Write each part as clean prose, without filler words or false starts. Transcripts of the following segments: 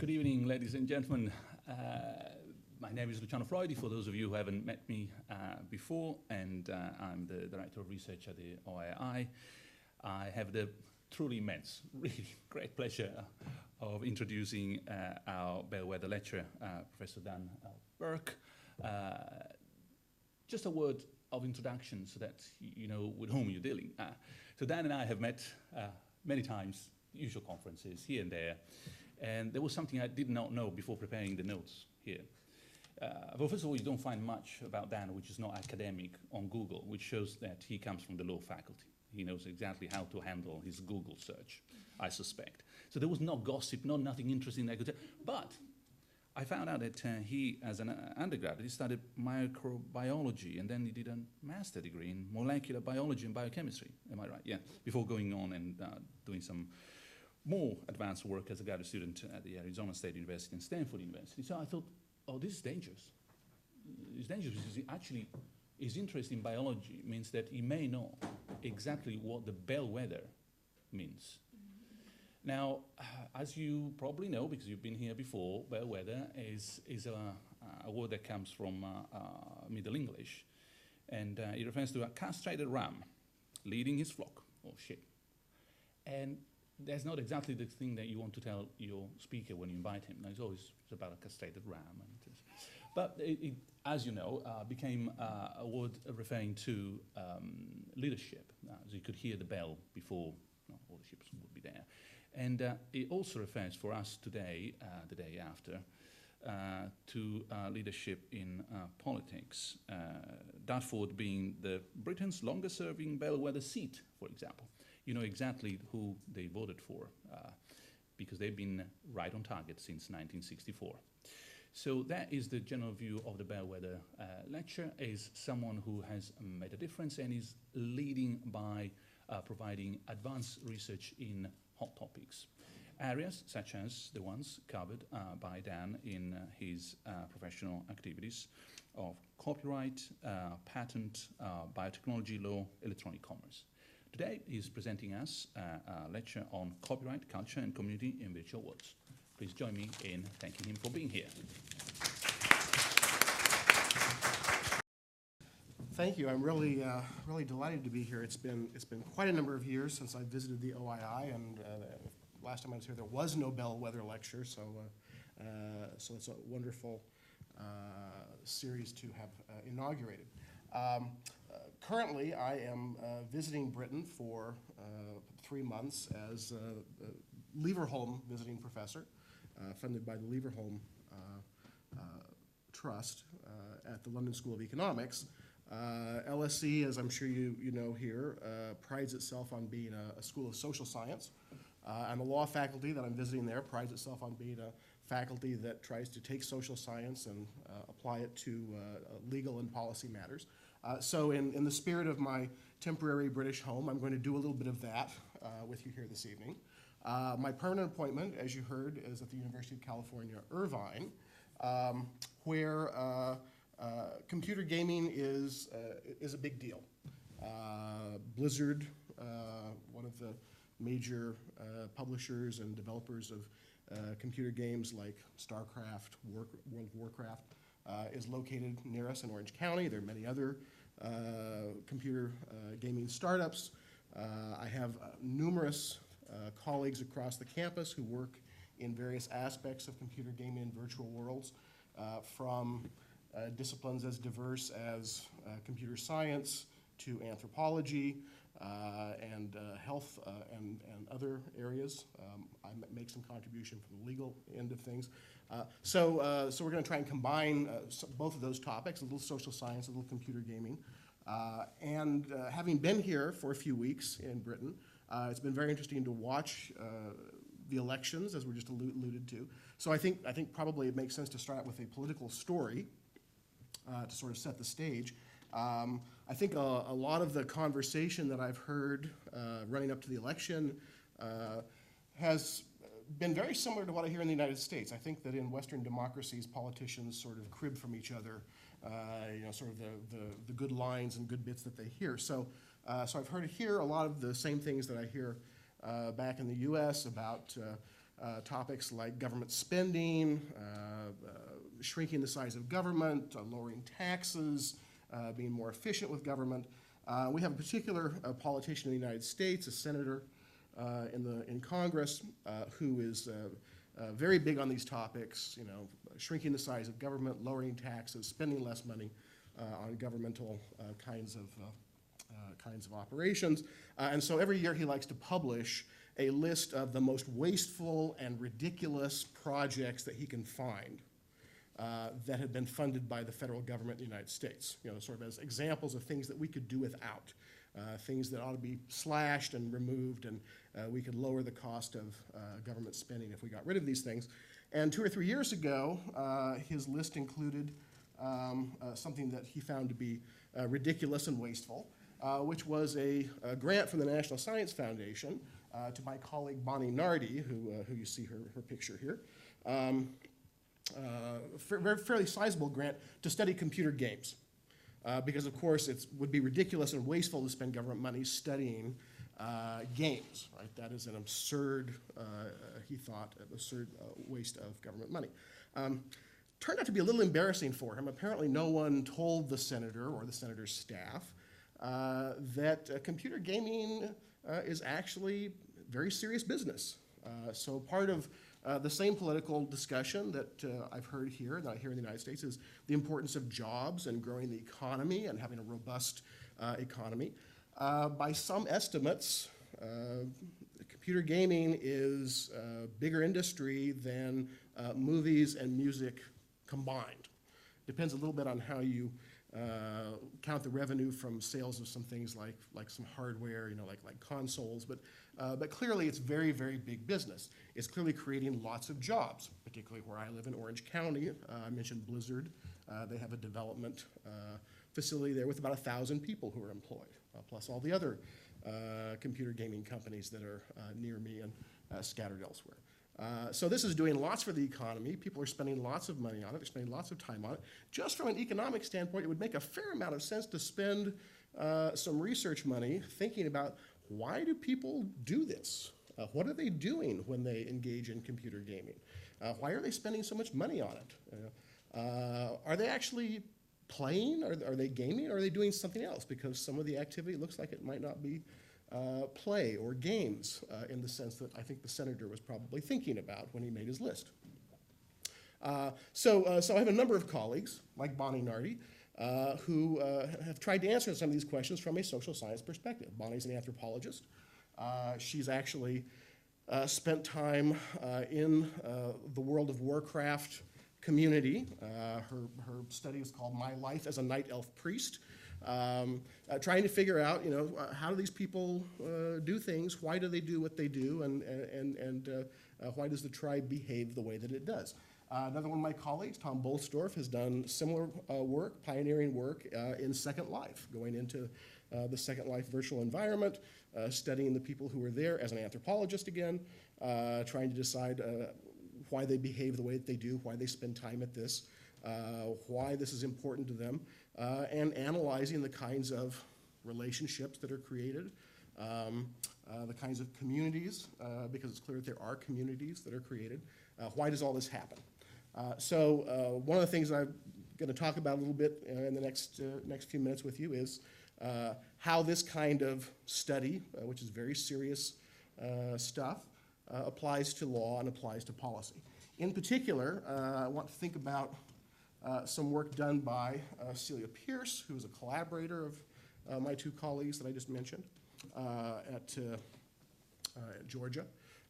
Good evening, ladies and gentlemen. My name is Luciano Floidi, for those of you who haven't met me before, and I'm the Director of Research at the OII. I have the truly immense, really great pleasure of introducing our bellwether lecturer, Professor Dan Burke. Just a word of introduction so that you know with whom you're dealing. So Dan and I have met many times, usual conferences here and there, and there was something I did not know before preparing the notes here. Well, first of all, you don't find much about Dan which is not academic on Google, which shows that he comes from the law faculty. He knows exactly how to handle his Google search, I suspect. So there was no gossip, nothing interesting I could tell. But I found out that he, as an undergrad, he studied microbiology, and then he did a master degree in molecular biology and biochemistry. Am I right? Yeah. Before going on and doing some more advanced work as a graduate student at the Arizona State University and Stanford University. So I thought, oh, this is dangerous. It's dangerous because he actually, his interest in biology means that he may know exactly what the bellwether means. Now, as you probably know, because you've been here before, bellwether is a word that comes from Middle English, and it refers to a castrated ram leading his flock, or sheep. And that's not exactly the thing that you want to tell your speaker when you invite him. Now, it's always about a castrated ram. But it, as you know, became a word referring to leadership. So you could hear the bell before all the ships would be there. And it also refers for us today, the day after, to leadership in politics. Dartford being Britain's longest-serving bellwether seat, for example. You know exactly who they voted for because they've been right on target since 1964. So that is the general view of the bellwether lecture, is someone who has made a difference and is leading by providing advanced research in hot topics. Areas such as the ones covered by Dan in his professional activities of copyright, patent, biotechnology law, electronic commerce. Today he's presenting us a lecture on copyright, culture and community in virtual worlds. Please join me in thanking him for being here. Thank you. I'm really delighted to be here. It's been quite a number of years since I visited the OII, and last time I was here there was no bellwether lecture, so it's a wonderful series to have inaugurated. Currently, I am visiting Britain for 3 months as a Leverhulme visiting professor, funded by the Leverhulme Trust at the London School of Economics. LSE, as I'm sure you know here, prides itself on being a school of social science. And the law faculty that I'm visiting there prides itself on being a faculty that tries to take social science and apply it to legal and policy matters. So in the spirit of my temporary British home, I'm going to do a little bit of that with you here this evening. My permanent appointment, as you heard, is at the University of California, Irvine, where computer gaming is a big deal. Blizzard, one of the major publishers and developers of computer games like StarCraft, World of Warcraft, is located near us in Orange County. There are many other computer gaming startups. I have numerous colleagues across the campus who work in various aspects of computer gaming and virtual worlds, from disciplines as diverse as computer science to anthropology and health and other areas. I make some contribution from the legal end of things. So we're going to try and combine both of those topics, a little social science, a little computer gaming. And having been here for a few weeks in Britain, it's been very interesting to watch the elections, as we just alluded to. So I think probably it makes sense to start with a political story to sort of set the stage. I think a lot of the conversation that I've heard running up to the election has been very similar to what I hear in the United States. I think that in Western democracies, politicians sort of crib from each other, sort of the good lines and good bits that they hear. So I've heard here a lot of the same things that I hear back in the U.S. about topics like government spending, shrinking the size of government, lowering taxes, being more efficient with government. We have a particular politician in the United States, a senator in Congress, who is very big on these topics, you know, shrinking the size of government, lowering taxes, spending less money on governmental kinds of operations. And so every year he likes to publish a list of the most wasteful and ridiculous projects that he can find that had been funded by the federal government in the United States, you know, sort of as examples of things that we could do without, things that ought to be slashed and removed, and we could lower the cost of government spending if we got rid of these things. And 2 or 3 years ago, his list included something that he found to be ridiculous and wasteful, which was a grant from the National Science Foundation to my colleague Bonnie Nardi, who you see her picture here. Fairly sizable grant to study computer games. Because of course it would be ridiculous and wasteful to spend government money studying games, right? That is an absurd, he thought, an absurd waste of government money. Turned out to be a little embarrassing for him. Apparently no one told the senator or the senator's staff that computer gaming is actually very serious business. So part of the same political discussion that I've heard here, that I hear in the United States, is the importance of jobs and growing the economy and having a robust economy. By some estimates, computer gaming is a bigger industry than movies and music combined. Depends a little bit on how you count the revenue from sales of some things like some hardware, you know, like consoles, but clearly it's very, very big business. It's clearly creating lots of jobs, particularly where I live in Orange County. I mentioned Blizzard. They have a development facility there with about 1,000 people who are employed, plus all the other computer gaming companies that are near me and scattered elsewhere. So this is doing lots for the economy. People are spending lots of money on it. They're spending lots of time on it. Just from an economic standpoint, it would make a fair amount of sense to spend some research money thinking about, why do people do this? What are they doing when they engage in computer gaming? Why are they spending so much money on it? Are they actually playing? Are they gaming? Or are they doing something else? Because some of the activity looks like it might not be play or games in the sense that I think the senator was probably thinking about when he made his list. So I have a number of colleagues, like Bonnie Nardi, who have tried to answer some of these questions from a social science perspective. Bonnie's an anthropologist. She's actually spent time in the World of Warcraft community. Her study is called My Life as a Night Elf Priest. Trying to figure out, you know, how do these people do things? Why do they do what they do? And why does the tribe behave the way that it does? Another one of my colleagues, Tom Bolsdorf, has done similar work, pioneering work in Second Life, going into the Second Life virtual environment, studying the people who are there as an anthropologist again, trying to decide why they behave the way that they do, why they spend time at this, why this is important to them, and analyzing the kinds of relationships that are created, the kinds of communities, because it's clear that there are communities that are created. Why does all this happen? So one of the things I'm going to talk about a little bit in the next few minutes with you is how this kind of study, which is very serious stuff, applies to law and applies to policy. In particular, I want to think about some work done by Celia Pierce, who is a collaborator of my two colleagues that I just mentioned at Georgia.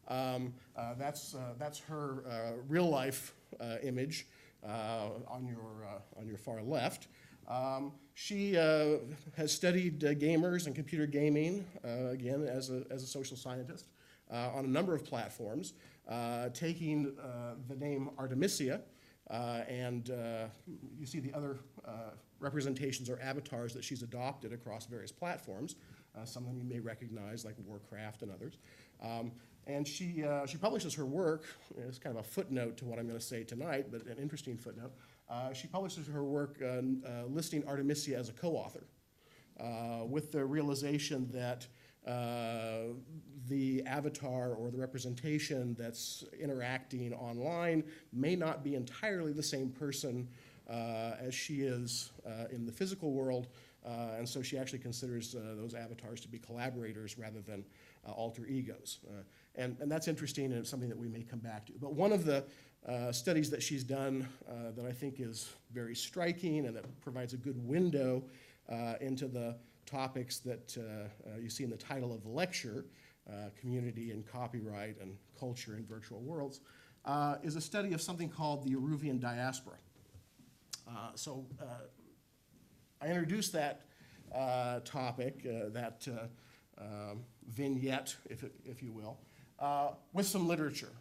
That's her real life image on your far left. She has studied gamers and computer gaming, again, as a social scientist, on a number of platforms, taking the name Artemisia, and you see the other representations or avatars that she's adopted across various platforms. Some of them you may recognize, like Warcraft and others. And she publishes her work. It's kind of a footnote to what I'm going to say tonight, but an interesting footnote. She publishes her work listing Artemisia as a co-author, with the realization that the avatar or the representation that's interacting online may not be entirely the same person as she is in the physical world, and so she actually considers those avatars to be collaborators rather than alter egos. And that's interesting, and it's something that we may come back to. But one of the studies that she's done that I think is very striking and that provides a good window into the topics that you see in the title of the lecture, Community and Copyright and Culture in Virtual Worlds, is a study of something called the Irvinean diaspora. So I introduced that topic, that vignette, if you will, with some literature.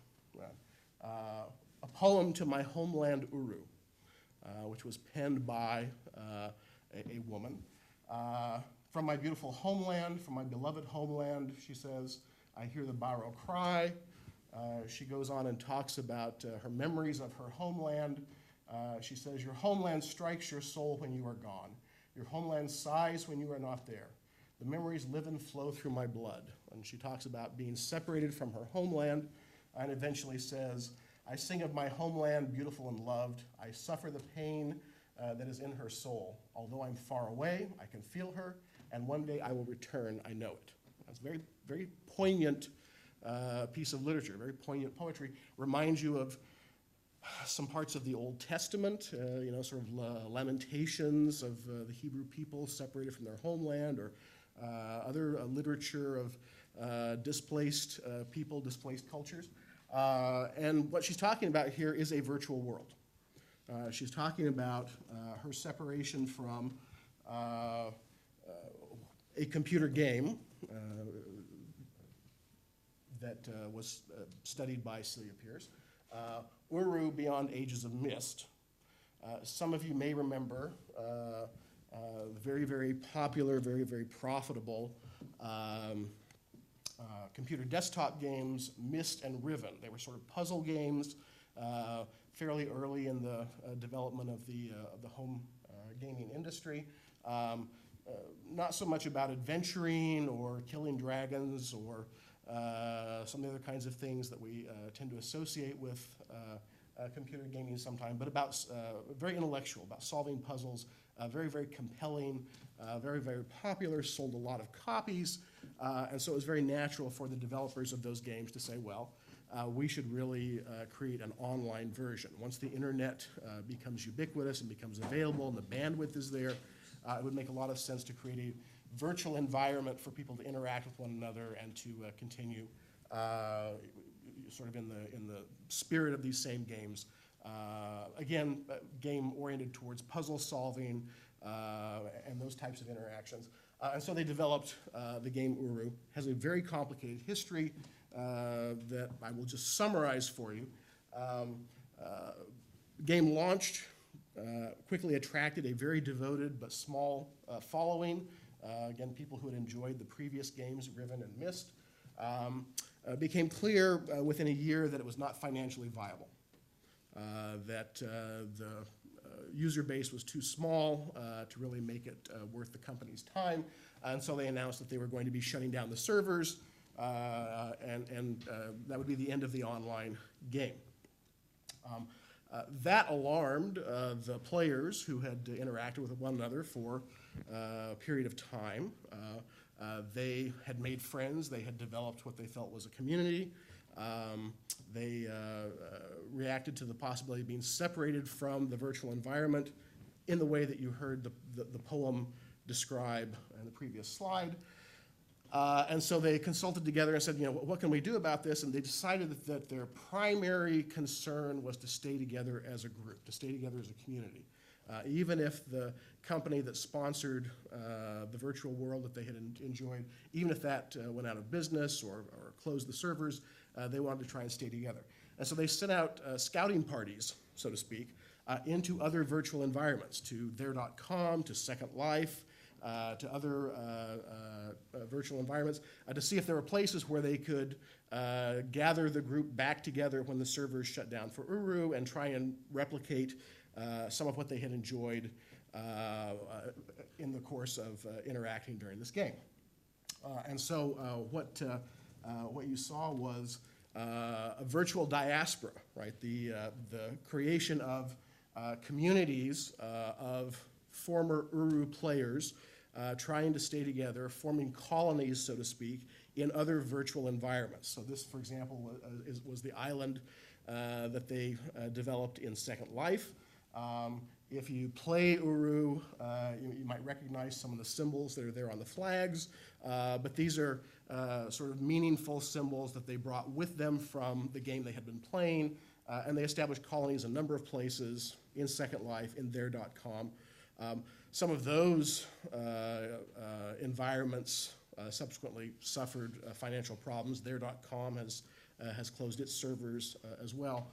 A poem to my homeland Uru, which was penned by a woman. From my beautiful homeland, from my beloved homeland, she says, I hear the Baro cry. She goes on and talks about her memories of her homeland. She says, your homeland strikes your soul when you are gone. Your homeland sighs when you are not there. The memories live and flow through my blood. And she talks about being separated from her homeland and eventually says, I sing of my homeland, beautiful and loved. I suffer the pain that is in her soul. Although I'm far away, I can feel her, and one day I will return, I know it. That's a very, very poignant piece of literature, very poignant poetry. Reminds you of some parts of the Old Testament, sort of lamentations of the Hebrew people separated from their homeland, or other literature of displaced people, displaced cultures. And what she's talking about here is a virtual world. She's talking about her separation from a computer game that was studied by Celia Pierce, Uru Beyond Ages of Mist. Some of you may remember very, very popular, very, very profitable computer desktop games, Myst and Riven. They were sort of puzzle games, fairly early in the development of the home gaming industry. Not so much about adventuring or killing dragons or some of the other kinds of things that we tend to associate with computer gaming sometimes, but about very intellectual, about solving puzzles, very, very compelling, very, very popular, sold a lot of copies, and so it was very natural for the developers of those games to say, well, we should really create an online version. Once the internet becomes ubiquitous and becomes available and the bandwidth is there, it would make a lot of sense to create a virtual environment for people to interact with one another and to continue sort of in the spirit of these same games. Again, game oriented towards puzzle solving and those types of interactions. And so they developed the game Uru. Has a very complicated history that I will just summarize for you. Game launched, quickly attracted a very devoted but small following. Again, people who had enjoyed the previous games, Riven and Myst. Became clear within a year that it was not financially viable, that the user base was too small to really make it worth the company's time, and so they announced that they were going to be shutting down the servers, and that would be the end of the online game. That alarmed the players who had interacted with one another for a period of time. They had made friends. They had developed what they felt was a community. They reacted to the possibility of being separated from the virtual environment in the way that you heard the poem describe in the previous slide. And so they consulted together and said, what can we do about this? And they decided that their primary concern was to stay together as a group, to stay together as a community. Even if the company that sponsored the virtual world that they had enjoyed, even if that went out of business or closed the servers, they wanted to try and stay together. And so they sent out scouting parties, so to speak, into other virtual environments, to their.com, to Second Life, to other virtual environments, to see if there were places where they could gather the group back together when the servers shut down for Uru and try and replicate some of what they had enjoyed in the course of interacting during this game. And so what you saw was a virtual diaspora, right? The creation of communities of former Uru players trying to stay together, forming colonies, so to speak, in other virtual environments. So this, for example, was the island that they developed in Second Life. If you play Uru, you might recognize some of the symbols that are there on the flags, but these are sort of meaningful symbols that they brought with them from the game they had been playing, and they established colonies in a number of places in Second Life, in their.com. Some of those environments subsequently suffered financial problems. Their.com has closed its servers as well.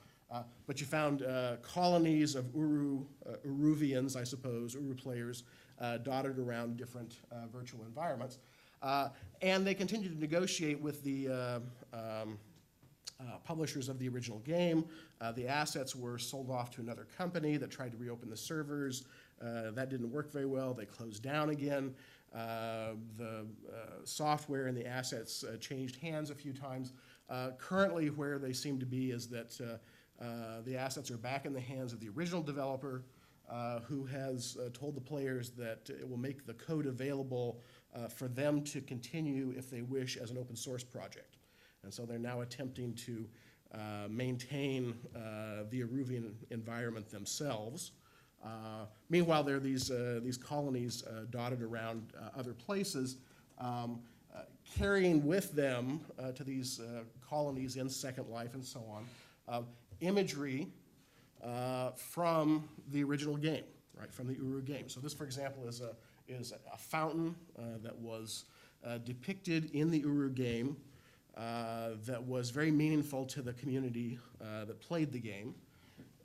But you found colonies of Uruvians, I suppose, Uru players, dotted around different virtual environments. And they continued to negotiate with the publishers of the original game. The assets were sold off to another company that tried to reopen the servers. That didn't work very well. They closed down again. The software and the assets changed hands a few times. Currently, where they seem to be is that the assets are back in the hands of the original developer, who has told the players that it will make the code available for them to continue, if they wish, as an open source project. And so they're now attempting to maintain the Iruvian environment themselves. Meanwhile, there are these colonies dotted around other places, carrying with them to these colonies in Second Life and so on, imagery from the original game, right, from the Uru game. So this, for example, is a fountain that was depicted in the Uru game that was very meaningful to the community that played the game.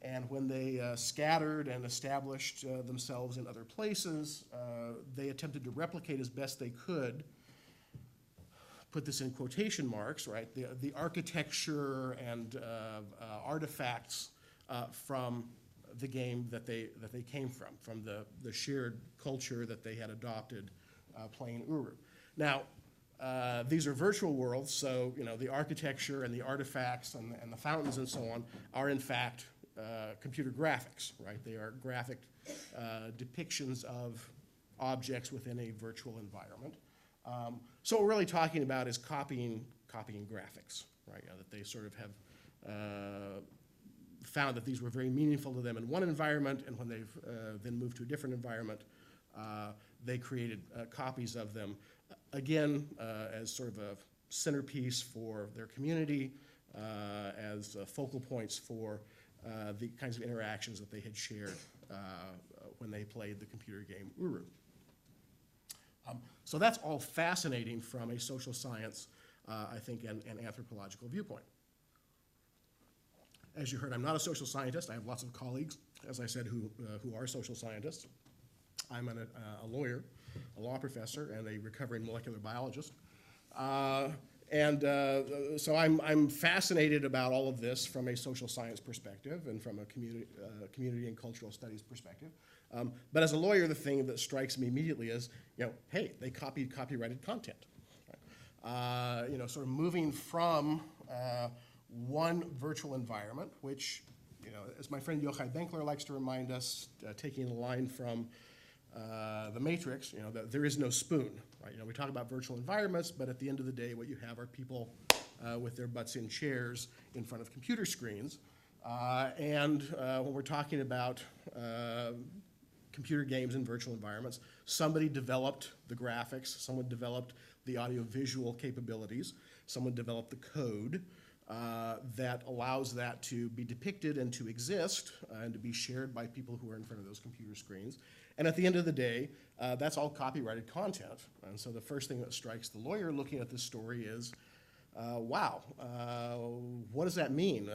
And when they scattered and established themselves in other places, they attempted to replicate as best they could, put this in quotation marks, right, the architecture and artifacts from the game that they came from the shared culture that they had adopted playing Uru. Now, these are virtual worlds, so the architecture and the artifacts and the fountains and so on are in fact computer graphics, right? They are graphic depictions of objects within a virtual environment. So what we're really talking about is copying graphics, right? That they sort of have found that these were very meaningful to them in one environment, and when they've then moved to a different environment, they created copies of them, again, as sort of a centerpiece for their community, as focal points for the kinds of interactions that they had shared when they played the computer game Uru. So that's all fascinating from a social science, I think, and anthropological viewpoint. As you heard, I'm not a social scientist. I have lots of colleagues, as I said, who are social scientists. I'm a lawyer, a law professor, and a recovering molecular biologist. So I'm fascinated about all of this from a social science perspective and from a community and cultural studies perspective. But as a lawyer, the thing that strikes me immediately is, hey, they copied copyrighted content. Sort of moving from one virtual environment, which, as my friend Yochai Benkler likes to remind us, taking a line from The Matrix, that there is no spoon, right? We talk about virtual environments, but at the end of the day, what you have are people with their butts in chairs in front of computer screens. When we're talking about computer games in virtual environments, somebody developed the graphics, someone developed the audiovisual capabilities, someone developed the code that allows that to be depicted and to exist and to be shared by people who are in front of those computer screens. And at the end of the day, that's all copyrighted content. And so the first thing that strikes the lawyer looking at this story is, wow, what does that mean?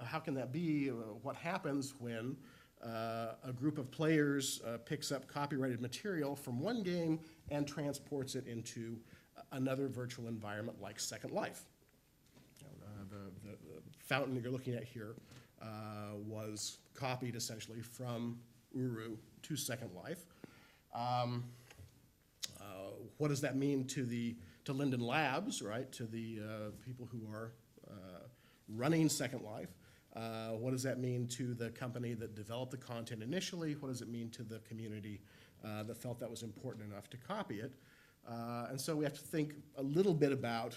How can that be? What happens when a group of players picks up copyrighted material from one game and transports it into another virtual environment like Second Life? The fountain that you're looking at here was copied essentially from Uru to Second Life. What does that mean to the to Linden Labs, right, to the people who are running Second Life. What does that mean to the company that developed the content initially? What does it mean to the community that felt that was important enough to copy it? And so we have to think a little bit about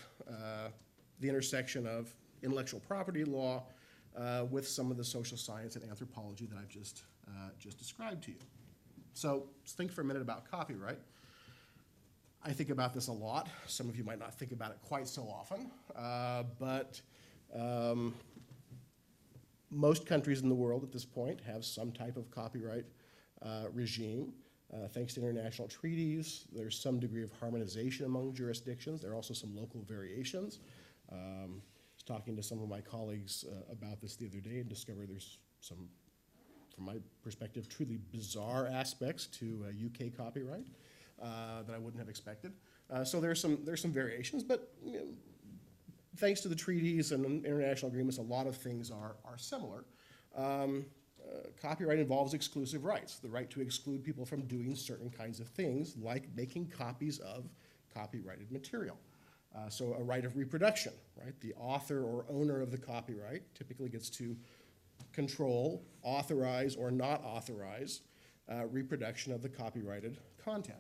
the intersection of intellectual property law with some of the social science and anthropology that I've just described to you. So let's think for a minute about copyright. I think about this a lot. Some of you might not think about it quite so often, but most countries in the world at this point have some type of copyright regime. Thanks to international treaties, there's some degree of harmonization among jurisdictions. There are also some local variations. I was talking to some of my colleagues about this the other day and discovered there's some, from my perspective, truly bizarre aspects to UK copyright that I wouldn't have expected. So there's some variations, but you know, thanks to the treaties and international agreements, a lot of things are similar. Copyright involves exclusive rights, the right to exclude people from doing certain kinds of things, like making copies of copyrighted material. So a right of reproduction, right? The author or owner of the copyright typically gets to control, authorize, or not authorize reproduction of the copyrighted content.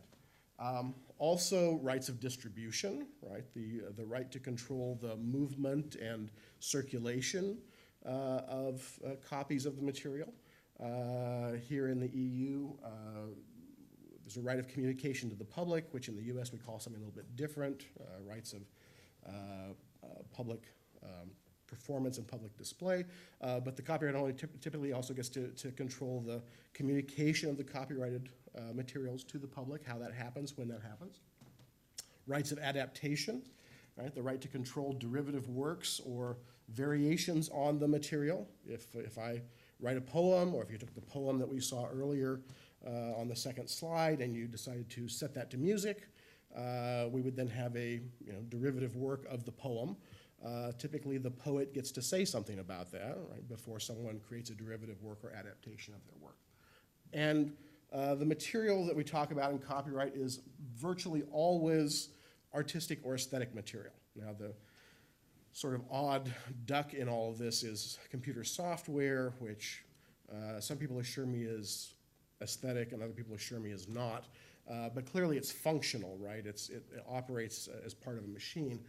Also, rights of distribution, right? The right to control the movement and circulation of copies of the material. Here in the EU, there's a right of communication to the public, which in the US we call something a little bit different, rights of public performance and public display. But the copyright owner typically also gets to control the communication of the copyrighted materials to the public, how that happens, when that happens. Rights of adaptation, right? The right to control derivative works or variations on the material. If I write a poem, or if you took the poem that we saw earlier on the second slide and you decided to set that to music, we would then have a derivative work of the poem. Typically the poet gets to say something about that, right, before someone creates a derivative work or adaptation of their work. And the material that we talk about in copyright is virtually always artistic or aesthetic material. Now the sort of odd duck in all of this is computer software, which some people assure me is aesthetic and other people assure me is not. But clearly it's functional, right? It operates as part of a machine.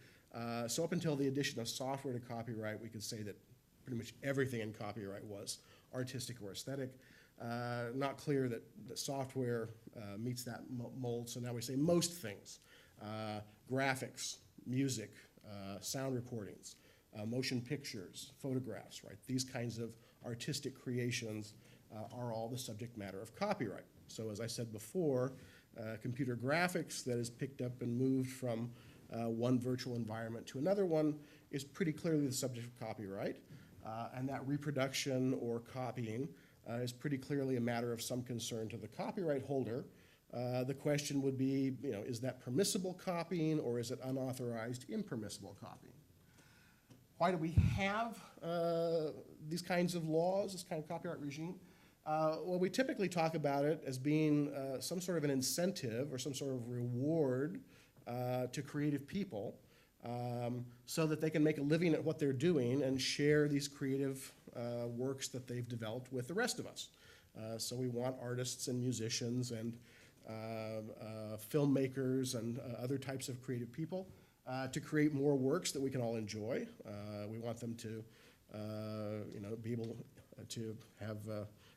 So up until the addition of software to copyright, we could say that pretty much everything in copyright was artistic or aesthetic. Not clear that software meets that mold, so now we say most things. Graphics, music, sound recordings, motion pictures, photographs, right? These kinds of artistic creations are all the subject matter of copyright. So as I said before, computer graphics that is picked up and moved from one virtual environment to another one is pretty clearly the subject of copyright. And that reproduction or copying is pretty clearly a matter of some concern to the copyright holder. The question would be, is that permissible copying or is it unauthorized, impermissible copying? Why do we have these kinds of laws, this kind of copyright regime? Well, we typically talk about it as being some sort of an incentive or some sort of reward to creative people so that they can make a living at what they're doing and share these creative works that they've developed with the rest of us. So we want artists and musicians and filmmakers and other types of creative people to create more works that we can all enjoy. We want them to, be able to have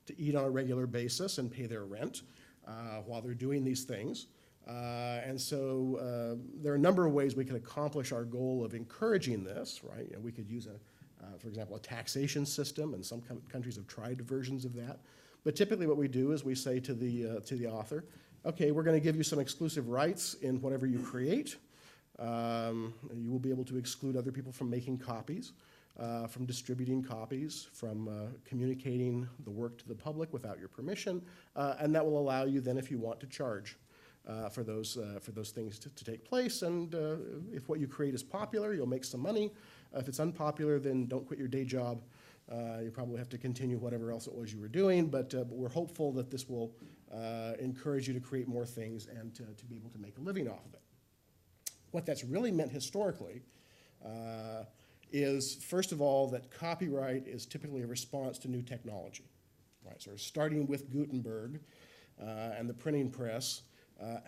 to eat on a regular basis and pay their rent while they're doing these things. And so there are a number of ways we can accomplish our goal of encouraging this, right? We could use, for example, a taxation system, and some countries have tried versions of that. But typically what we do is we say to the author, okay, we're going to give you some exclusive rights in whatever you create. You will be able to exclude other people from making copies, from distributing copies, from communicating the work to the public without your permission, and that will allow you then, if you want, to charge for those things to take place. And if what you create is popular, you'll make some money. If it's unpopular, then don't quit your day job. You probably have to continue whatever else it was you were doing, but we're hopeful that this will encourage you to create more things and to be able to make a living off of it. What that's really meant historically is, first of all, that copyright is typically a response to new technology. Right? So starting with Gutenberg and the printing press,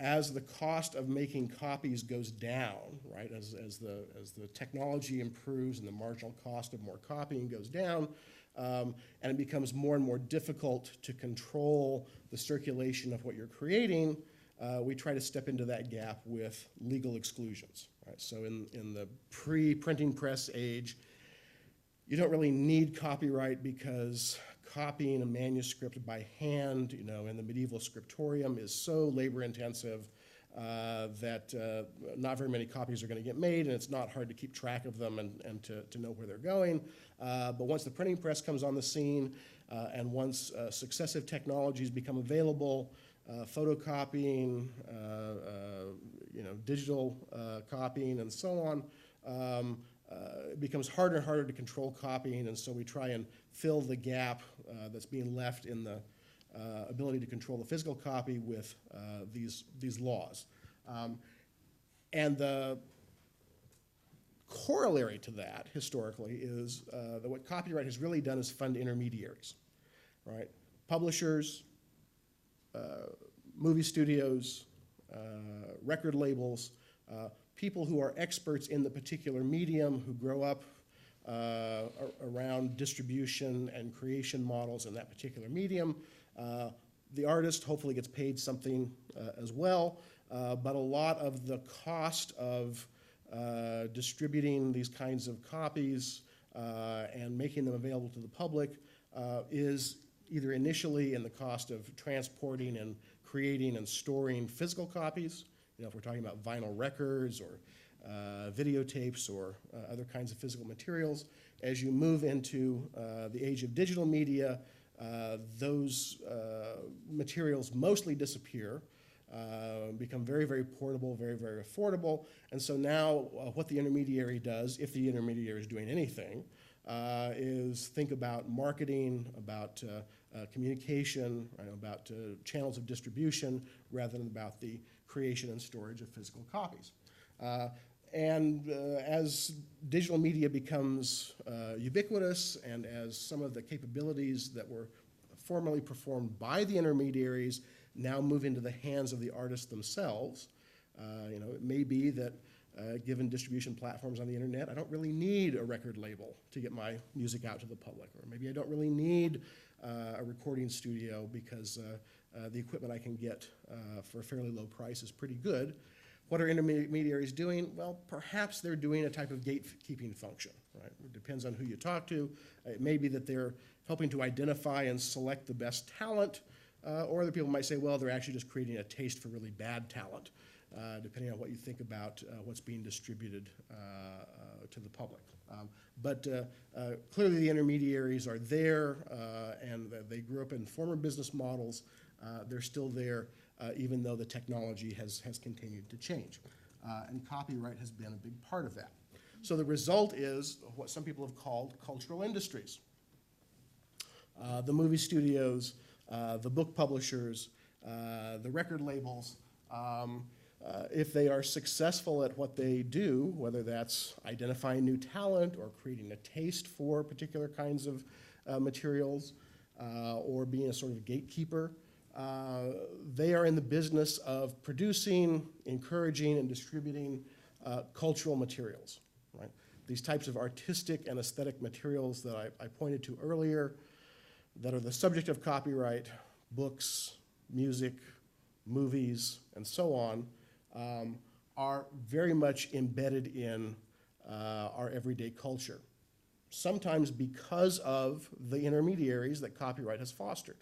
as the cost of making copies goes down, right, as the technology improves and the marginal cost of more copying goes down, and it becomes more and more difficult to control the circulation of what you're creating, we try to step into that gap with legal exclusions. Right? So in the pre-printing press age, you don't really need copyright because copying a manuscript by hand, in the medieval scriptorium is so labor-intensive that not very many copies are going to get made, and it's not hard to keep track of them and to know where they're going. But once the printing press comes on the scene, and once successive technologies become available, photocopying, digital copying, and so on, it becomes harder and harder to control copying, and so we try and fill the gap that's being left in the ability to control the physical copy with these laws. And the corollary to that, historically, is that what copyright has really done is fund intermediaries, right? Publishers, movie studios, record labels, people who are experts in the particular medium, who grow up around distribution and creation models in that particular medium. The artist hopefully gets paid something as well, but a lot of the cost of distributing these kinds of copies and making them available to the public is either initially in the cost of transporting and creating and storing physical copies, if we're talking about vinyl records or videotapes or other kinds of physical materials. As you move into the age of digital media, those materials mostly disappear, become very, very portable, very, very affordable. And so now what the intermediary does, if the intermediary is doing anything, is think about marketing, about communication, right, about channels of distribution, rather than about the creation and storage of physical copies. As digital media becomes ubiquitous, and as some of the capabilities that were formerly performed by the intermediaries now move into the hands of the artists themselves, it may be that given distribution platforms on the internet, I don't really need a record label to get my music out to the public, or maybe I don't really need a recording studio because the equipment I can get for a fairly low price is pretty good. What are intermediaries doing? Well, perhaps they're doing a type of gatekeeping function, right? It depends on who you talk to. It may be that they're helping to identify and select the best talent, or other people might say, well, they're actually just creating a taste for really bad talent, depending on what you think about what's being distributed to the public. But clearly the intermediaries are there, and they grew up in former business models. They're still there, even though the technology has continued to change. And copyright has been a big part of that. So the result is what some people have called cultural industries. The movie studios, the book publishers, the record labels, if they are successful at what they do, whether that's identifying new talent or creating a taste for particular kinds of materials, or being a sort of gatekeeper, they are in the business of producing, encouraging, and distributing cultural materials, right? These types of artistic and aesthetic materials that I pointed to earlier that are the subject of copyright, books, music, movies, and so on, are very much embedded in our everyday culture, sometimes because of the intermediaries that copyright has fostered.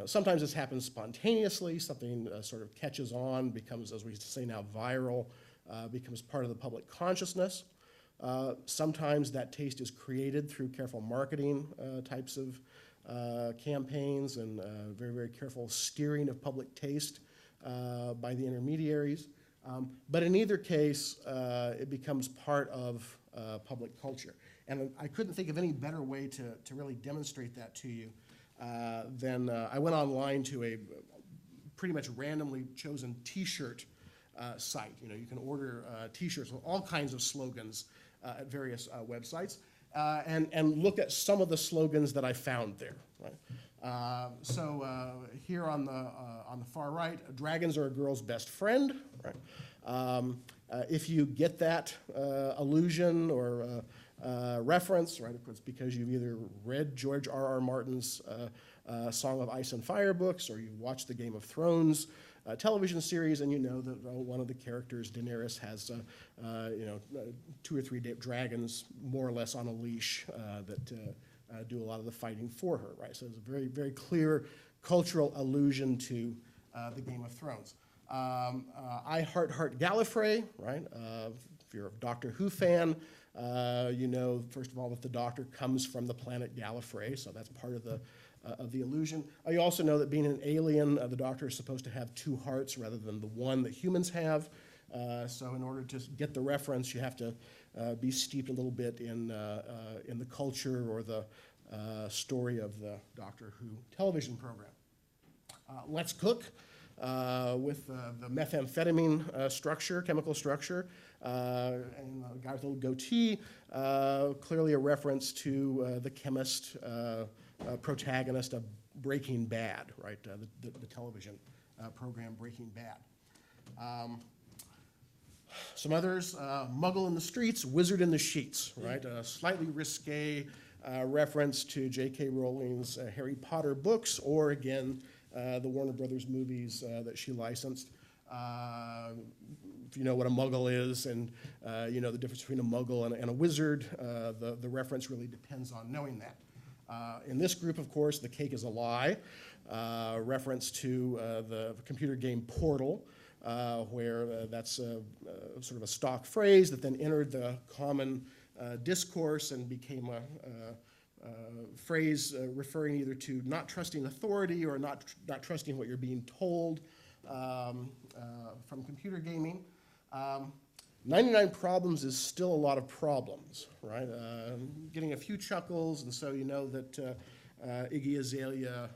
Sometimes this happens spontaneously, something sort of catches on, becomes, as we say now, viral, becomes part of the public consciousness. Sometimes that taste is created through careful marketing types of campaigns and very, very careful steering of public taste by the intermediaries. But in either case, it becomes part of public culture. And I couldn't think of any better way to really demonstrate that to you than I went online to a pretty much randomly chosen T-shirt site. You know, you can order T-shirts with all kinds of slogans at various websites, and look at some of the slogans that I found there. Right. Here on the far right, dragons are a girl's best friend. Right. If you get that allusion or reference, right, it's because you've either read George R.R. Martin's Song of Ice and Fire books, or you watched the Game of Thrones television series, and you know that one of the characters, Daenerys, has 2 or 3 dragons more or less on a leash that do a lot of the fighting for her, right? So it's a very, very clear cultural allusion to the Game of Thrones. I Heart Gallifrey, right? If you're a Doctor Who fan, you know, first of all, that the Doctor comes from the planet Gallifrey, so that's part of the illusion. You also know that being an alien, the Doctor is supposed to have 2 hearts rather than the one that humans have. So in order to get the reference, you have to be steeped a little bit in the culture or the story of the Doctor Who television program. Let's Cook. With the methamphetamine structure, chemical structure, and the guy with a little goatee, clearly a reference to the chemist protagonist of Breaking Bad, right? The television program Breaking Bad. Some others, Muggle in the Streets, Wizard in the Sheets, right? A slightly risque reference to J.K. Rowling's Harry Potter books, or again, the Warner Brothers movies that she licensed. If you know what a Muggle is, and you know the difference between a Muggle and a wizard, the reference really depends on knowing that. In this group, of course, The Cake is a Lie, reference to the computer game Portal, where that's sort of a stock phrase that then entered the common discourse and became a phrase referring either to not trusting authority or not trusting what you're being told from computer gaming. 99 Problems is still a lot of problems, right? Getting a few chuckles, and so you know that Iggy Azalea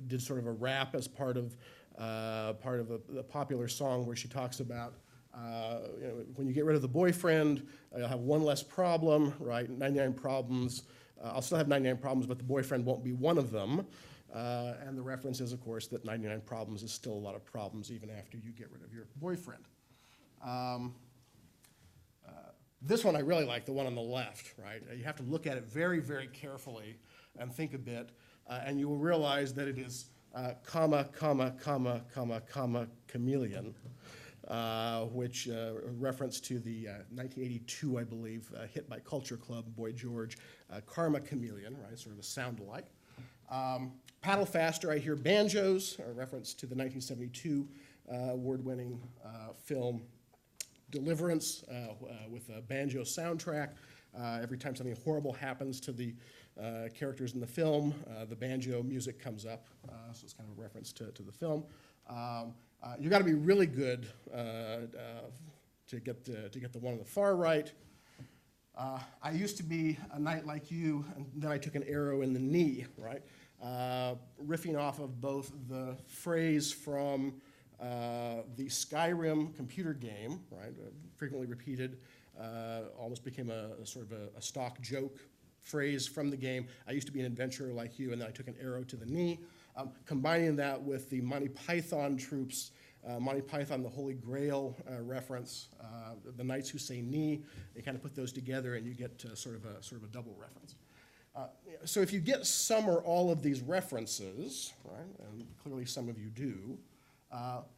did sort of a rap as part of a popular song where she talks about when you get rid of the boyfriend, you'll have one less problem, right? 99 problems. I'll still have 99 problems, but the boyfriend won't be one of them. And the reference is, of course, that 99 problems is still a lot of problems even after you get rid of your boyfriend. This one I really like, the one on the left, right? You have to look at it very, very carefully and think a bit, and you will realize that it is comma, comma, comma, comma, comma, chameleon. Which reference to the 1982, I believe, hit by Culture Club, Boy George, Karma Chameleon, right, sort of a sound-alike. Paddle Faster, I Hear Banjos, a reference to the 1972 award-winning film Deliverance with a banjo soundtrack. Every time something horrible happens to the characters in the film, the banjo music comes up, so it's kind of a reference to the film. You got to be really good to get the one on the far right. I used to be a knight like you, and then I took an arrow in the knee, right? Riffing off of both the phrase from the Skyrim computer game, right? Frequently repeated, almost became a sort of a stock joke phrase from the game. I used to be an adventurer like you, and then I took an arrow to the knee. Combining that with the Monty Python troops, Monty Python, the Holy Grail reference, the knights who say knee, you kind of put those together and you get sort of a double reference. So if you get some or all of these references, right, and clearly some of you do,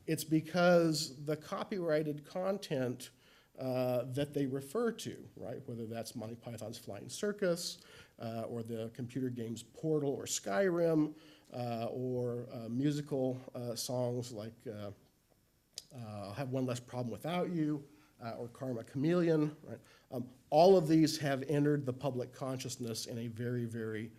it's because the copyrighted content that they refer to, right, whether that's Monty Python's Flying Circus, or the computer games Portal or Skyrim, or musical songs like I'll Have One Less Problem Without You, or Karma Chameleon, right? All of these have entered the public consciousness in a very, very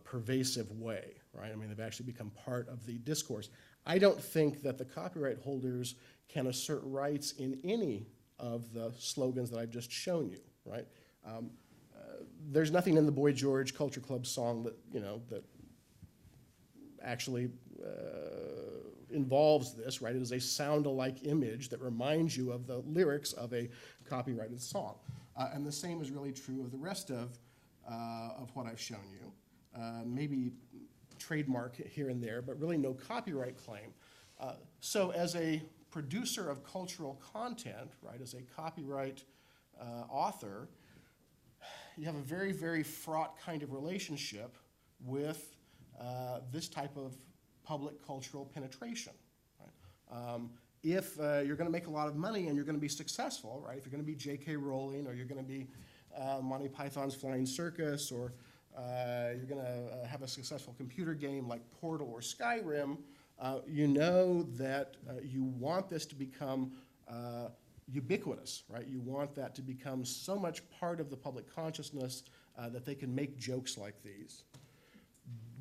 pervasive way, right? I mean, they've actually become part of the discourse. I don't think that the copyright holders can assert rights in any of the slogans that I've just shown you, right? There's nothing in the Boy George Culture Club song that, you know, that actually involves this, right? It is a sound-alike image that reminds you of the lyrics of a copyrighted song. And the same is really true of the rest of what I've shown you. Maybe trademark here and there, but really no copyright claim. So as a producer of cultural content, right, as a copyright author, you have a very, very fraught kind of relationship with this type of public cultural penetration. Right? If you're going to make a lot of money and you're going to be successful, right? If you're going to be J.K. Rowling, or you're going to be Monty Python's Flying Circus, or you're going to have a successful computer game like Portal or Skyrim, you know that you want this to become ubiquitous, right? You want that to become so much part of the public consciousness that they can make jokes like these.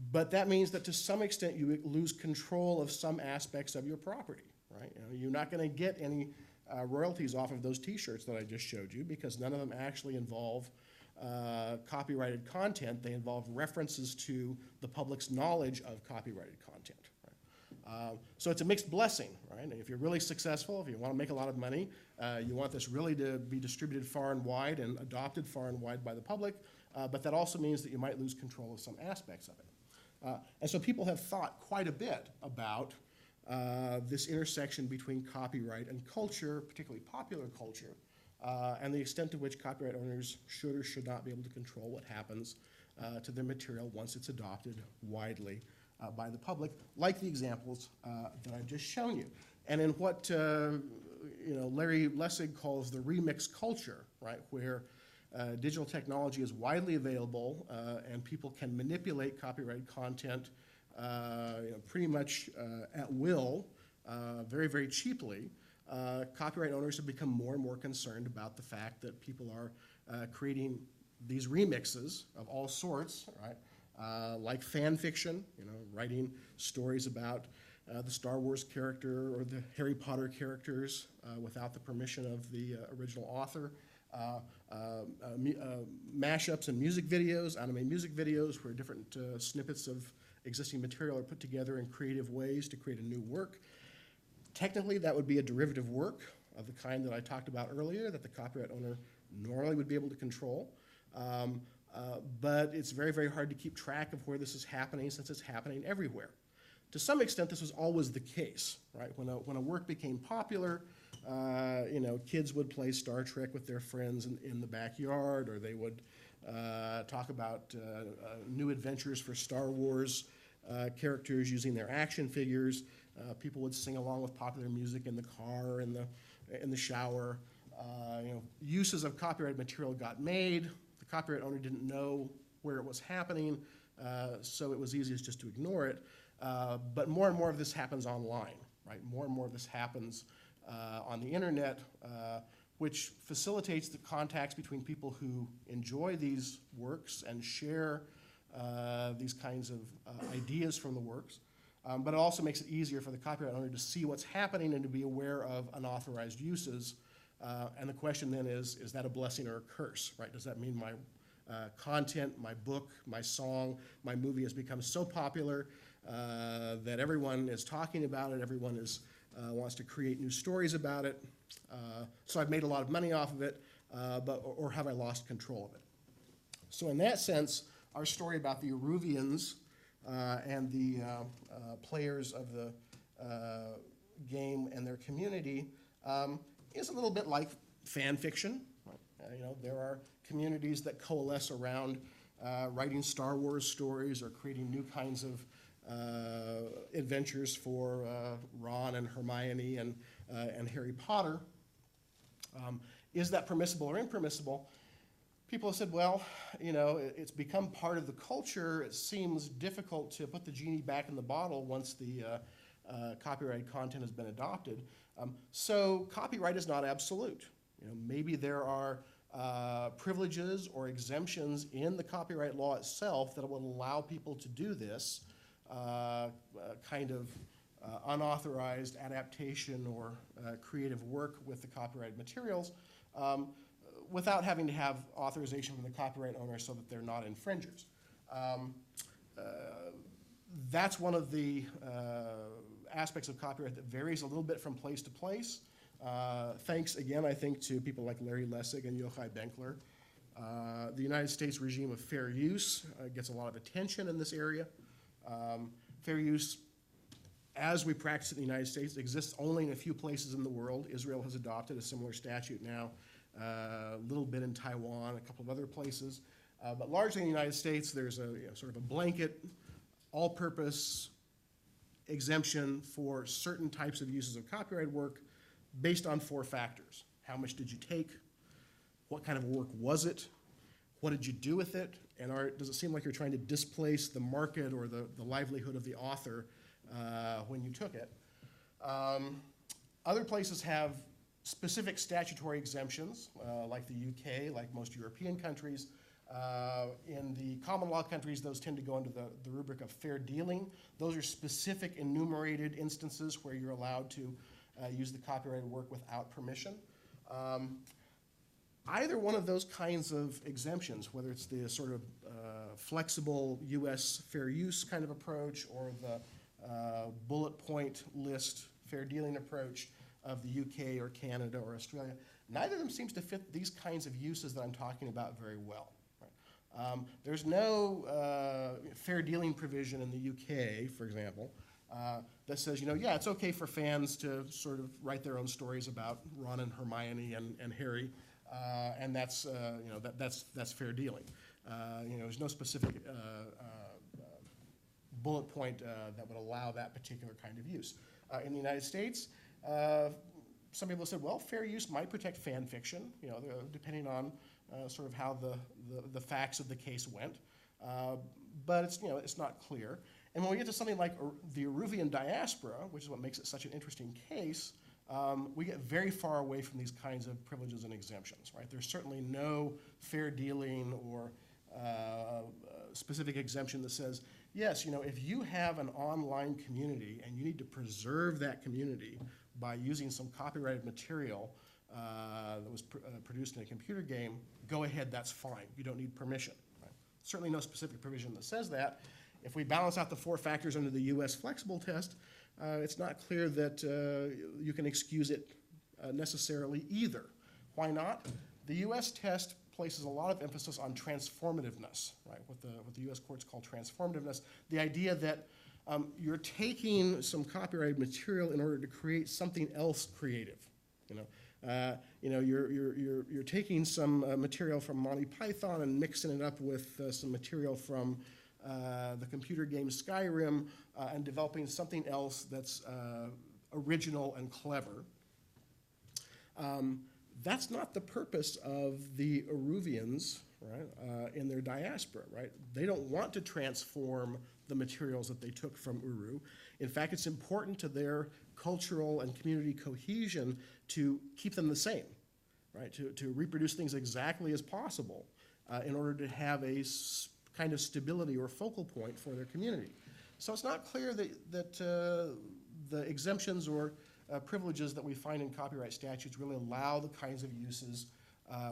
But that means that to some extent you lose control of some aspects of your property, right? You know, you're not going to get any royalties off of those T-shirts that I just showed you, because none of them actually involve copyrighted content. They involve references to the public's knowledge of copyrighted content. Right? So it's a mixed blessing, right? And if you're really successful, if you want to make a lot of money, you want this really to be distributed far and wide and adopted far and wide by the public, but that also means that you might lose control of some aspects of it. And so people have thought quite a bit about this intersection between copyright and culture, particularly popular culture, and the extent to which copyright owners should or should not be able to control what happens to their material once it's adopted widely by the public, like the examples that I've just shown you. And in what Larry Lessig calls the remix culture, right, where digital technology is widely available and people can manipulate copyrighted content pretty much at will, very, very cheaply, copyright owners have become more and more concerned about the fact that people are creating these remixes of all sorts, right? Like fan fiction, writing stories about the Star Wars character or the Harry Potter characters without the permission of the original author. Mashups and music videos, anime music videos, where different snippets of existing material are put together in creative ways to create a new work. Technically, that would be a derivative work of the kind that I talked about earlier that the copyright owner normally would be able to control. But it's very, very hard to keep track of where this is happening, since it's happening everywhere. To some extent, this was always the case, right? When a work became popular, kids would play Star Trek with their friends in the backyard, or they would talk about new adventures for Star Wars characters using their action figures. People would sing along with popular music in the car, in the shower. Uses of copyrighted material got made. The copyright owner didn't know where it was happening, so it was easiest just to ignore it. But more and more of this happens online, right? More and more of this happens on the internet, which facilitates the contacts between people who enjoy these works and share these kinds of ideas from the works. But it also makes it easier for the copyright owner to see what's happening and to be aware of unauthorized uses. And the question then is that a blessing or a curse, right? Does that mean my content, my book, my song, my movie has become so popular that everyone is talking about it, everyone wants to create new stories about it, so I've made a lot of money off of it, or have I lost control of it? So in that sense, our story about the Eruvians and the players of the game and their community is a little bit like fan fiction. There are communities that coalesce around writing Star Wars stories or creating new kinds of adventures for Ron and Hermione and Harry Potter. Is that permissible or impermissible? People have said, well, it's become part of the culture. It seems difficult to put the genie back in the bottle once the copyrighted content has been adopted. So copyright is not absolute. Maybe there are privileges or exemptions in the copyright law itself that will allow people to do this kind of unauthorized adaptation or creative work with the copyrighted materials without having to have authorization from the copyright owner so that they're not infringers. That's one of the aspects of copyright that varies a little bit from place to place. Thanks again, I think, to people like Larry Lessig and Yochai Benkler. The United States regime of fair use gets a lot of attention in this area. Fair use, as we practice it in the United States, exists only in a few places in the world. Israel has adopted a similar statute now, a little bit in Taiwan, a couple of other places. But largely in the United States, there's a sort of a blanket, all-purpose exemption for certain types of uses of copyright work based on 4 factors. How much did you take? What kind of work was it? What did you do with it? And does it seem like you're trying to displace the market or the livelihood of the author when you took it? Other places have specific statutory exemptions, like the UK, like most European countries. In the common law countries, those tend to go under the rubric of fair dealing. Those are specific enumerated instances where you're allowed to use the copyrighted work without permission. Either one of those kinds of exemptions, whether it's the sort of flexible US fair use kind of approach or the bullet point list fair dealing approach of the UK or Canada or Australia, neither of them seems to fit these kinds of uses that I'm talking about very well. There's no fair dealing provision in the UK, for example, that says, yeah, it's okay for fans to sort of write their own stories about Ron and Hermione and Harry, and that's fair dealing. There's no specific bullet point that would allow that particular kind of use. In the United States, some people said, well, fair use might protect fan fiction, depending on sort of how the facts of the case went, but it's not clear. And when we get to something like the Irvinean diaspora, which is what makes it such an interesting case, we get very far away from these kinds of privileges and exemptions, right? There's certainly no fair dealing or specific exemption that says, yes, if you have an online community and you need to preserve that community by using some copyrighted material that was produced in a computer game, go ahead, that's fine. You don't need permission. Right? Certainly no specific provision that says that. If we balance out the 4 factors under the US flexible test, it's not clear that you can excuse it necessarily either. Why not? The US test places a lot of emphasis on transformativeness, right? What the US courts call transformativeness, the idea that you're taking some copyrighted material in order to create something else creative. You're taking some material from Monty Python and mixing it up with some material from the computer game Skyrim and developing something else that's original and clever. That's not the purpose of the Irvineans, right, in their diaspora, right? They don't want to transform the materials that they took from Uru. In fact, it's important to their cultural and community cohesion to keep them the same, right? To reproduce things exactly as possible in order to have a kind of stability or focal point for their community. So it's not clear that the exemptions or privileges that we find in copyright statutes really allow the kinds of uses,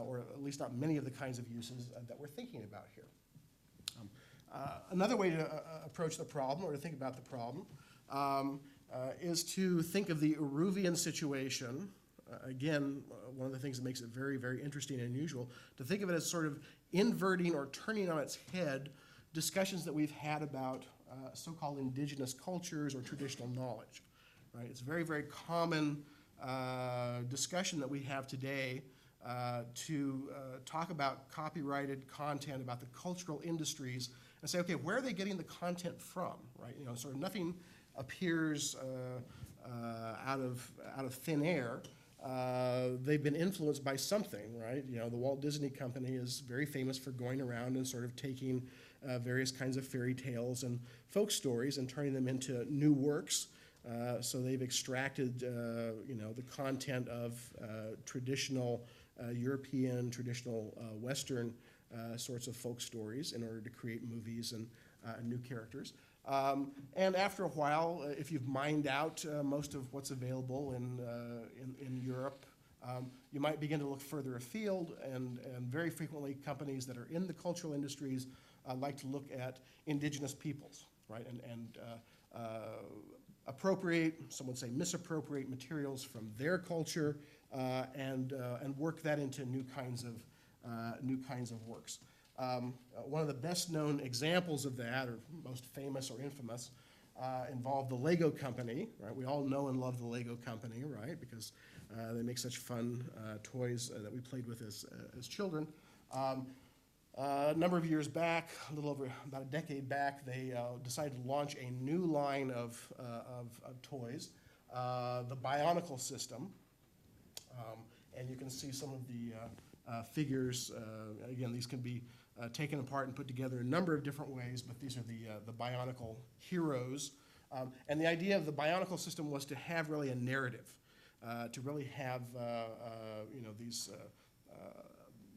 or at least not many of the kinds of uses that we're thinking about here. Another way to approach the problem or to think about the problem is to think of the Irvinean situation. Again, one of the things that makes it very, very interesting and unusual, to think of it as sort of inverting or turning on its head discussions that we've had about so-called indigenous cultures or traditional knowledge. Right? It's a very, very common discussion that we have today to talk about copyrighted content, about the cultural industries, and say, okay, where are they getting the content from? Right? Sort of nothing appears out of thin air. They've been influenced by something, right? The Walt Disney Company is very famous for going around and sort of taking various kinds of fairy tales and folk stories and turning them into new works. So they've extracted, the content of traditional European, traditional Western sorts of folk stories in order to create movies and new characters. And after a while, if you've mined out most of what's available in Europe, you might begin to look further afield, and very frequently companies that are in the cultural industries like to look at indigenous peoples. right? And appropriate, some would say misappropriate materials from their culture and work that into new kinds of works. One of the best known examples of that, or most famous or infamous, involved the Lego Company, right? We all know and love the Lego Company, right? Because they make such fun toys that we played with as children. A number of years back, a little over about a decade back, they decided to launch a new line of toys, the Bionicle System. And you can see some of the figures. Again, these can be taken apart and put together a number of different ways, but these are the Bionicle Heroes. And the idea of the Bionicle System was to have really a narrative, to really have these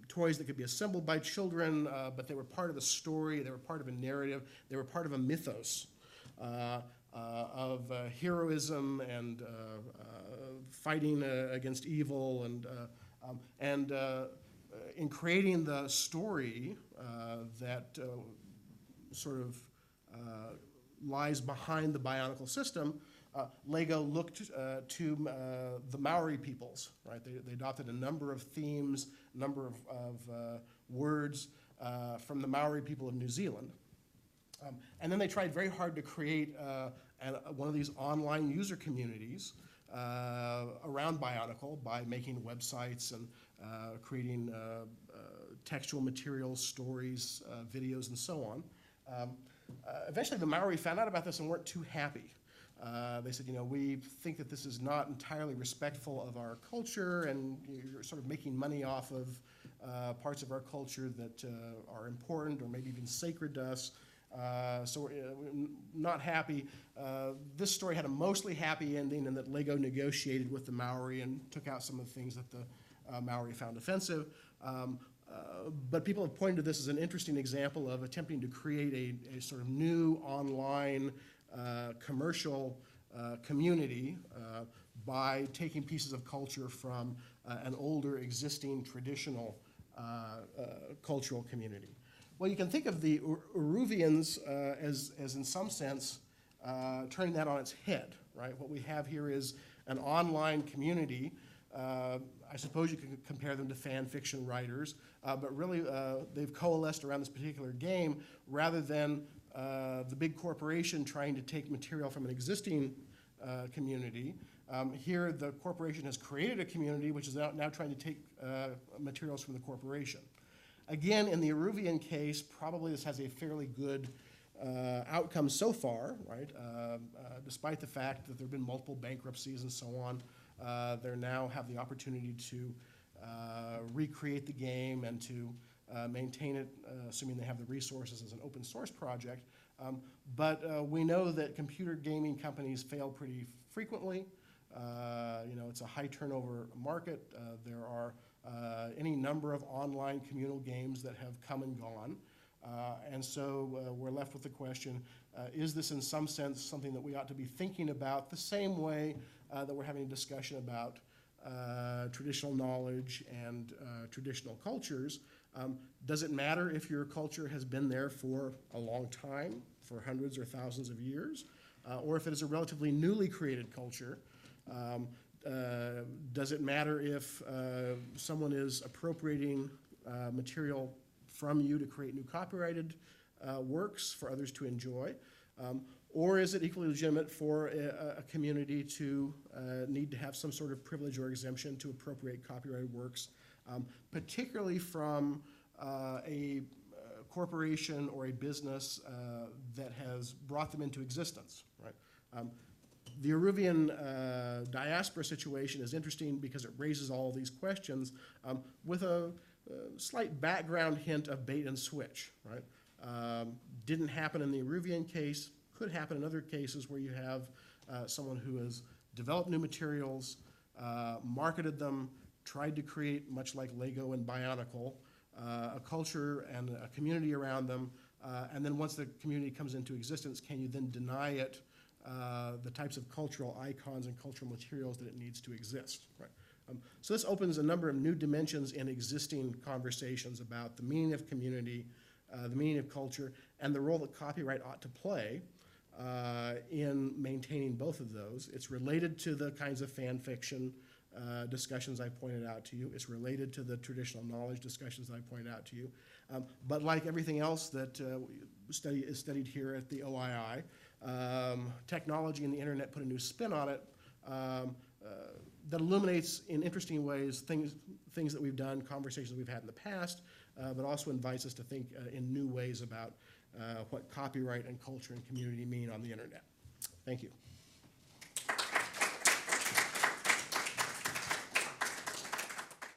toys that could be assembled by children, but they were part of a story, they were part of a narrative, they were part of a mythos of heroism and fighting against evil, and in creating the story that sort of lies behind the Bionicle System, Lego looked to the Maori peoples, right? They adopted a number of themes, a number of words from the Maori people of New Zealand. And then they tried very hard to create one of these online user communities around Bionicle by making websites and creating textual materials, stories, videos, and so on. Eventually, the Maori found out about this and weren't too happy. They said, we think that this is not entirely respectful of our culture, and you're sort of making money off of parts of our culture that are important or maybe even sacred to us. So we're not happy. This story had a mostly happy ending in that Lego negotiated with the Maori and took out some of the things that the Maori found offensive. But people have pointed to this as an interesting example of attempting to create a sort of new online commercial community by taking pieces of culture from an older, existing, traditional cultural community. Well, you can think of the Uruvians as in some sense, turning that on its head, right? What we have here is an online community. I suppose you could compare them to fan fiction writers, but really they've coalesced around this particular game rather than the big corporation trying to take material from an existing community. Here, the corporation has created a community which is now trying to take materials from the corporation. Again, in the Iruvian case, probably this has a fairly good outcome so far, right? Despite the fact that there have been multiple bankruptcies and so on, they now have the opportunity to recreate the game and to maintain it, assuming they have the resources as an open source project. But we know that computer gaming companies fail pretty frequently. It's a high turnover market. There are any number of online communal games that have come and gone. And so we're left with the question, is this in some sense something that we ought to be thinking about the same way that we're having a discussion about traditional knowledge and traditional cultures? Does it matter if your culture has been there for a long time, for hundreds or thousands of years, or if it is a relatively newly created culture? Does it matter if someone is appropriating material from you to create new copyrighted works for others to enjoy? Or is it equally legitimate for a community to need to have some sort of privilege or exemption to appropriate copyrighted works, particularly from a corporation or a business that has brought them into existence, right? The Iruvian diaspora situation is interesting because it raises all these questions with a slight background hint of bait and switch, right? Didn't happen in the Iruvian case, could happen in other cases where you have someone who has developed new materials, marketed them, tried to create, much like Lego and Bionicle, a culture and a community around them, and then once the community comes into existence, can you then deny it the types of cultural icons and cultural materials that it needs to exist, right? So this opens a number of new dimensions in existing conversations about the meaning of community, the meaning of culture, and the role that copyright ought to play in maintaining both of those. It's related to the kinds of fan fiction discussions I pointed out to you. It's related to the traditional knowledge discussions I pointed out to you. But like everything else that is studied here at the OII, technology and the internet put a new spin on it that illuminates in interesting ways things that we've done, conversations we've had in the past, but also invites us to think in new ways about what copyright and culture and community mean on the internet. Thank you.